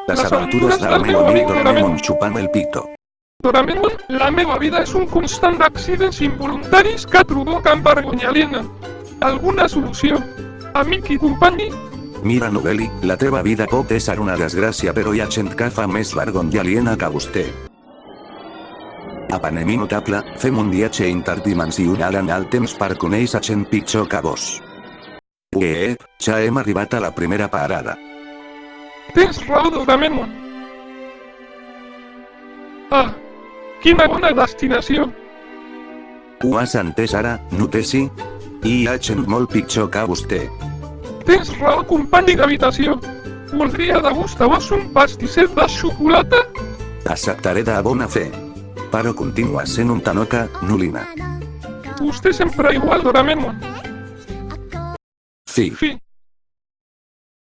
Les aventures del meu amic Doraemon xupant el pito. Doraemon, la meva vida és un constant d'accidents involuntaris que provoquen vergonya aliena. Alguna solució? Amic i company? Mira Novelli, la teva vida pot ser una desgràcia però hi ha gent que fa més vergonya aliena que vostè. Apanem notable, fem un viatge interdimensional en el temps per conèixer gent pitjor que vos. Ja hem arribat a la primera parada. Tens raó, Doraemon. Ah, quina bona destinació. Ho has entès ara, Notesi? Hi ha gent molt pitjor que vostè. Tens raó, company d'habitació. Voldria degustar-vos un pastisset de xocolata? Acceptaré de bona fe. Però continua sent un tanoca, Nolina. Vostè sempre igual, Doraemon. Fi. Fi.